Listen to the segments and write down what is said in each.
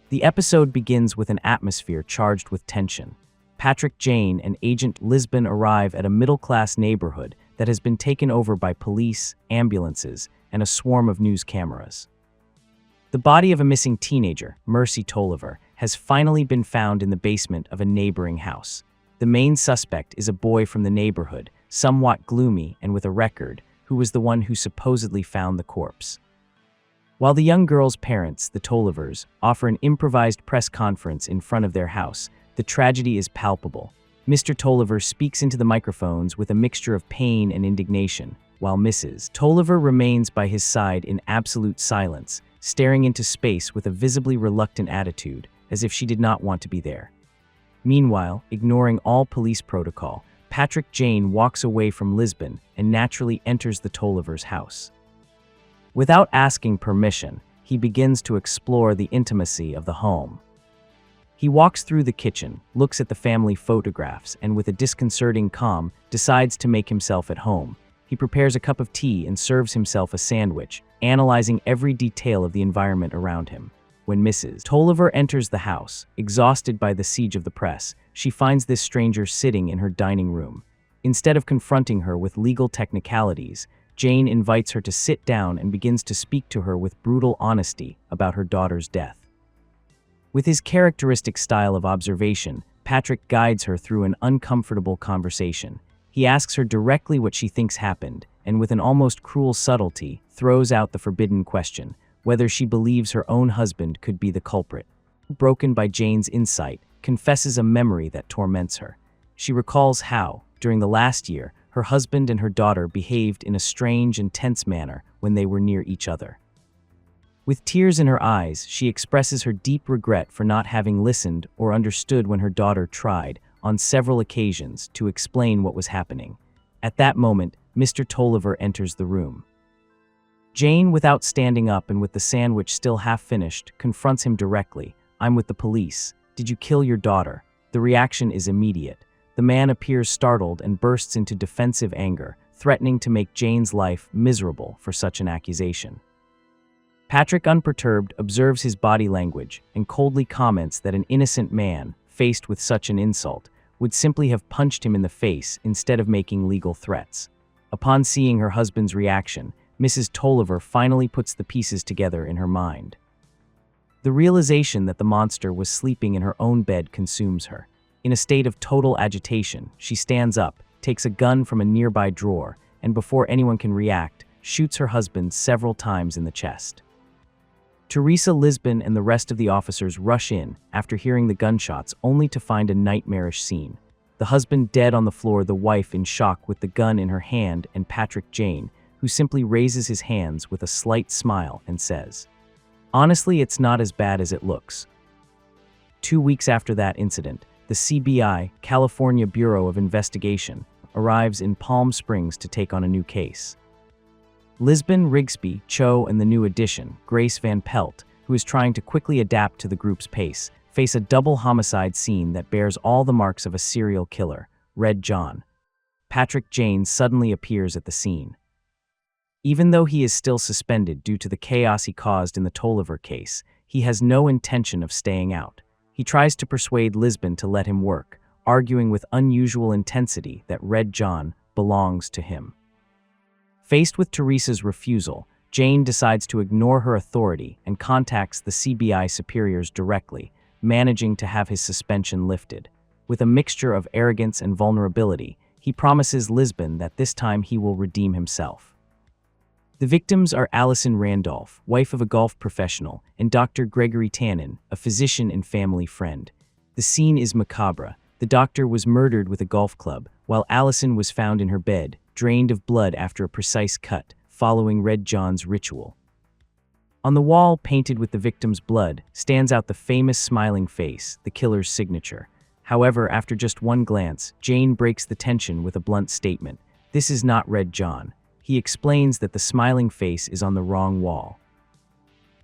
The episode begins with an atmosphere charged with tension. Patrick, Jane, and Agent Lisbon arrive at a middle-class neighborhood that has been taken over by police, ambulances, and a swarm of news cameras. The body of a missing teenager, Mercy Tolliver, has finally been found in the basement of a neighboring house. The main suspect is a boy from the neighborhood, somewhat gloomy and with a record, who was the one who supposedly found the corpse. While the young girl's parents, the Tollivers, offer an improvised press conference in front of their house, the tragedy is palpable. Mr. Tolliver speaks into the microphones with a mixture of pain and indignation, while Mrs. Tolliver remains by his side in absolute silence, staring into space with a visibly reluctant attitude, as if she did not want to be there. Meanwhile, ignoring all police protocol, Patrick Jane walks away from Lisbon and naturally enters the Tollivers' house. Without asking permission, he begins to explore the intimacy of the home. He walks through the kitchen, looks at the family photographs, and with a disconcerting calm, decides to make himself at home. He prepares a cup of tea and serves himself a sandwich, analyzing every detail of the environment around him. When Mrs. Tolliver enters the house, exhausted by the siege of the press, she finds this stranger sitting in her dining room. Instead of confronting her with legal technicalities, Jane invites her to sit down and begins to speak to her with brutal honesty about her daughter's death. With his characteristic style of observation, Patrick guides her through an uncomfortable conversation. He asks her directly what she thinks happened, and with an almost cruel subtlety, throws out the forbidden question, whether she believes her own husband could be the culprit. Broken by Jane's insight, confesses a memory that torments her. She recalls how, during the last year, her husband and her daughter behaved in a strange and tense manner when they were near each other. With tears in her eyes, she expresses her deep regret for not having listened or understood when her daughter tried, on several occasions, to explain what was happening. At that moment, Mr. Tolliver enters the room. Jane, without standing up and with the sandwich still half finished, confronts him directly. "I'm with the police. Did you kill your daughter?" The reaction is immediate. The man appears startled and bursts into defensive anger, threatening to make Jane's life miserable for such an accusation. Patrick, unperturbed, observes his body language and coldly comments that an innocent man, faced with such an insult, would simply have punched him in the face instead of making legal threats. Upon seeing her husband's reaction, Mrs. Tolliver finally puts the pieces together in her mind. The realization that the monster was sleeping in her own bed consumes her. In a state of total agitation, she stands up, takes a gun from a nearby drawer, and before anyone can react, shoots her husband several times in the chest. Teresa, Lisbon, and the rest of the officers rush in after hearing the gunshots, only to find a nightmarish scene. The husband dead on the floor, the wife in shock with the gun in her hand, and Patrick Jane, who simply raises his hands with a slight smile and says, "Honestly, it's not as bad as it looks." 2 weeks after that incident, the CBI, California Bureau of Investigation, arrives in Palm Springs to take on a new case. Lisbon, Rigsby, Cho, and the new addition, Grace Van Pelt, who is trying to quickly adapt to the group's pace, face a double homicide scene that bears all the marks of a serial killer, Red John. Patrick Jane suddenly appears at the scene. Even though he is still suspended due to the chaos he caused in the Tolliver case, he has no intention of staying out. He tries to persuade Lisbon to let him work, arguing with unusual intensity that Red John belongs to him. Faced with Teresa's refusal, Jane decides to ignore her authority and contacts the CBI superiors directly, managing to have his suspension lifted. With a mixture of arrogance and vulnerability, he promises Lisbon that this time he will redeem himself. The victims are Allison Randolph, wife of a golf professional, and Dr. Gregory Tannen, a physician and family friend. The scene is macabre. The doctor was murdered with a golf club, while Allison was found in her bed, drained of blood after a precise cut, following Red John's ritual. On the wall, painted with the victim's blood, stands out the famous smiling face, the killer's signature. However, after just one glance, Jane breaks the tension with a blunt statement. This is not Red John. He explains that the smiling face is on the wrong wall.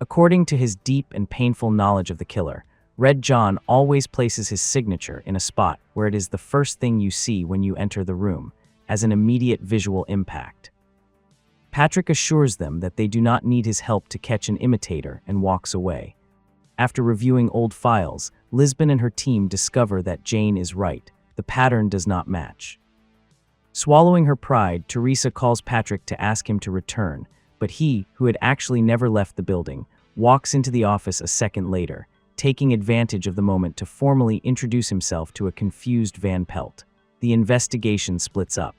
According to his deep and painful knowledge of the killer, Red John always places his signature in a spot where it is the first thing you see when you enter the room, as an immediate visual impact. Patrick assures them that they do not need his help to catch an imitator and walks away. After reviewing old files, Lisbon and her team discover that Jane is right. The pattern does not match. Swallowing her pride, Teresa calls Patrick to ask him to return, but he, who had actually never left the building, walks into the office a second later, taking advantage of the moment to formally introduce himself to a confused Van Pelt. The investigation splits up.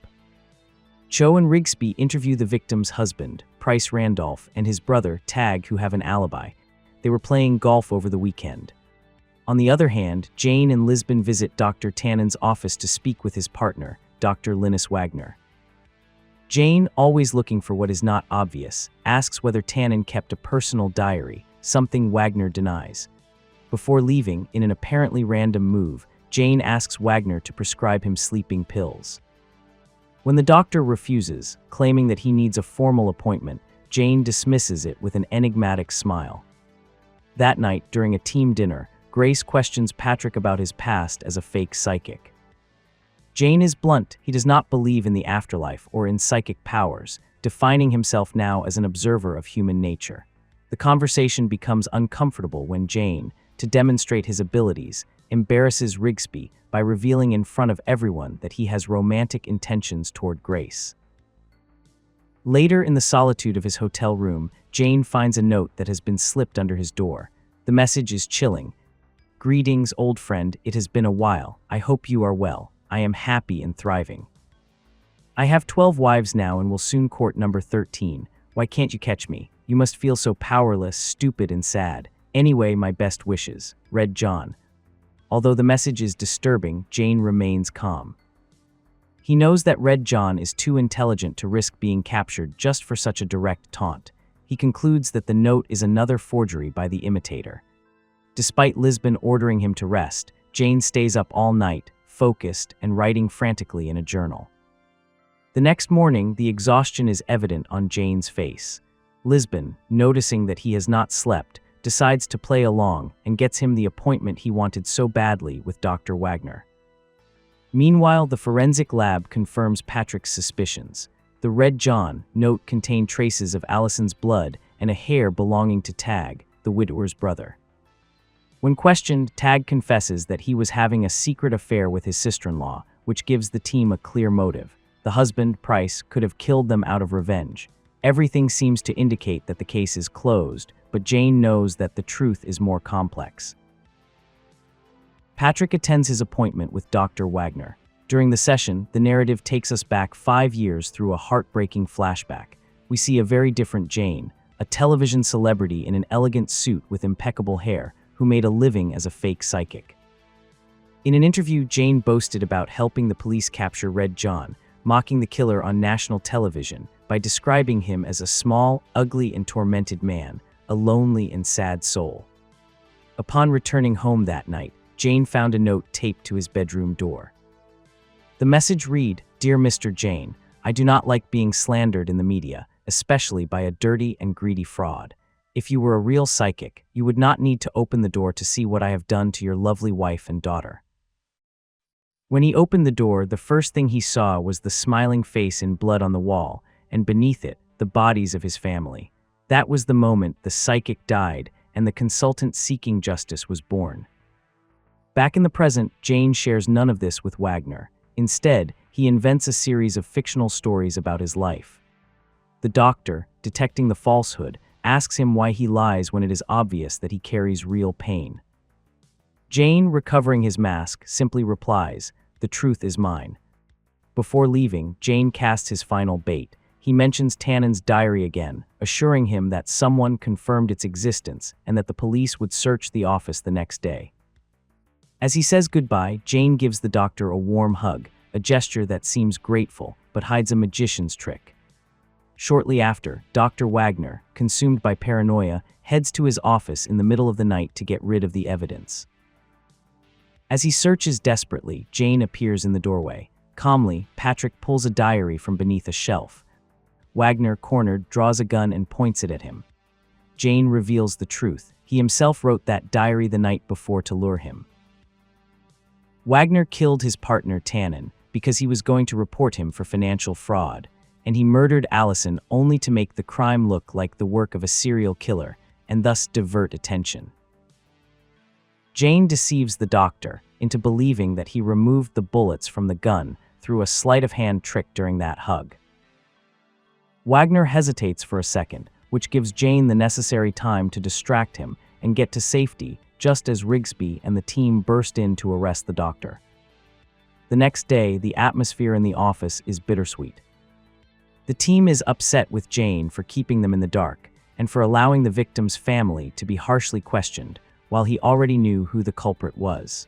Cho and Rigsby interview the victim's husband, Price Randolph, and his brother, Tag, who have an alibi. They were playing golf over the weekend. On the other hand, Jane and Lisbon visit Dr. Tannen's office to speak with his partner, Dr. Linus Wagner. Jane, always looking for what is not obvious, asks whether Tannen kept a personal diary, something Wagner denies. Before leaving, in an apparently random move, Jane asks Wagner to prescribe him sleeping pills. When the doctor refuses, claiming that he needs a formal appointment, Jane dismisses it with an enigmatic smile. That night, during a team dinner, Grace questions Patrick about his past as a fake psychic. Jane is blunt. He does not believe in the afterlife or in psychic powers, defining himself now as an observer of human nature. The conversation becomes uncomfortable when Jane, to demonstrate his abilities, embarrasses Rigsby by revealing in front of everyone that he has romantic intentions toward Grace. Later, in the solitude of his hotel room, Jane finds a note that has been slipped under his door. The message is chilling. "Greetings, old friend. It has been a while. I hope you are well. I am happy and thriving. I have 12 wives now and will soon court number 13. Why can't you catch me? You must feel so powerless, stupid, and sad. Anyway, my best wishes. Red John." Although the message is disturbing, Jane remains calm. He knows that Red John is too intelligent to risk being captured just for such a direct taunt. He concludes that the note is another forgery by the imitator. Despite Lisbon ordering him to rest, Jane stays up all night, focused and writing frantically in a journal. The next morning, the exhaustion is evident on Jane's face. Lisbon, noticing that he has not slept, decides to play along and gets him the appointment he wanted so badly with Dr. Wagner. Meanwhile, the forensic lab confirms Patrick's suspicions. The Red John note contained traces of Allison's blood and a hair belonging to Tag, the widower's brother. When questioned, Tag confesses that he was having a secret affair with his sister-in-law, which gives the team a clear motive. The husband, Price, could have killed them out of revenge. Everything seems to indicate that the case is closed, but Jane knows that the truth is more complex. Patrick attends his appointment with Dr. Wagner. During the session, the narrative takes us back 5 years through a heartbreaking flashback. We see a very different Jane, a television celebrity in an elegant suit with impeccable hair, who made a living as a fake psychic. In an interview, Jane boasted about helping the police capture Red John, mocking the killer on national television by describing him as a small, ugly, and tormented man, a lonely and sad soul. Upon returning home that night, Jane found a note taped to his bedroom door. The message read, "Dear Mr. Jane, I do not like being slandered in the media, especially by a dirty and greedy fraud. If you were a real psychic, you would not need to open the door to see what I have done to your lovely wife and daughter." When he opened the door, the first thing he saw was the smiling face in blood on the wall, and beneath it, the bodies of his family. That was the moment the psychic died and the consultant seeking justice was born. Back in the present, Jane shares none of this with Wagner. Instead, he invents a series of fictional stories about his life. The doctor, detecting the falsehood, asks him why he lies when it is obvious that he carries real pain. Jane, recovering his mask, simply replies, "The truth is mine." Before leaving, Jane casts his final bait. He mentions Tannen's diary again, assuring him that someone confirmed its existence and that the police would search the office the next day. As he says goodbye, Jane gives the doctor a warm hug, a gesture that seems grateful but hides a magician's trick. Shortly after, Dr. Wagner, consumed by paranoia, heads to his office in the middle of the night to get rid of the evidence. As he searches desperately, Jane appears in the doorway. Calmly, Patrick pulls a diary from beneath a shelf. Wagner, cornered, draws a gun and points it at him. Jane reveals the truth. He himself wrote that diary the night before to lure him. Wagner killed his partner Tannen because he was going to report him for financial fraud, and he murdered Allison only to make the crime look like the work of a serial killer and thus divert attention. Jane deceives the doctor into believing that he removed the bullets from the gun through a sleight-of-hand trick during that hug. Wagner hesitates for a second, which gives Jane the necessary time to distract him and get to safety just as Rigsby and the team burst in to arrest the doctor. The next day, the atmosphere in the office is bittersweet. The team is upset with Jane for keeping them in the dark and for allowing the victim's family to be harshly questioned while he already knew who the culprit was.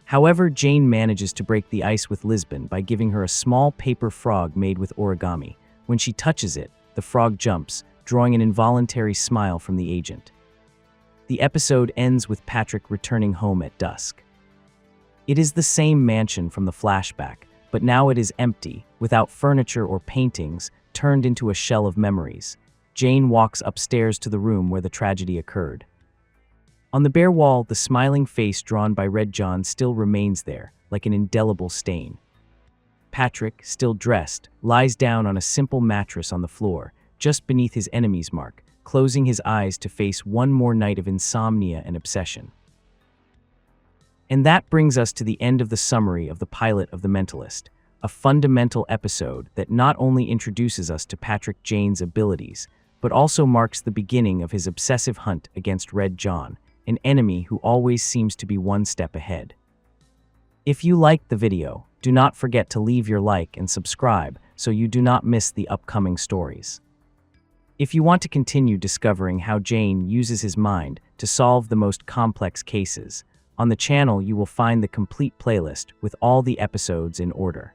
However, Jane manages to break the ice with Lisbon by giving her a small paper frog made with origami. When she touches it, the frog jumps, drawing an involuntary smile from the agent. The episode ends with Patrick returning home at dusk. It is the same mansion from the flashback, but now it is empty, without furniture or paintings, turned into a shell of memories. Jane walks upstairs to the room where the tragedy occurred. On the bare wall, the smiling face drawn by Red John still remains there, like an indelible stain. Patrick, still dressed, lies down on a simple mattress on the floor, just beneath his enemy's mark, closing his eyes to face one more night of insomnia and obsession. And that brings us to the end of the summary of the pilot of The Mentalist, a fundamental episode that not only introduces us to Patrick Jane's abilities, but also marks the beginning of his obsessive hunt against Red John, an enemy who always seems to be one step ahead. If you liked the video, do not forget to leave your like and subscribe so you do not miss the upcoming stories. If you want to continue discovering how Jane uses his mind to solve the most complex cases, on the channel you will find the complete playlist with all the episodes in order.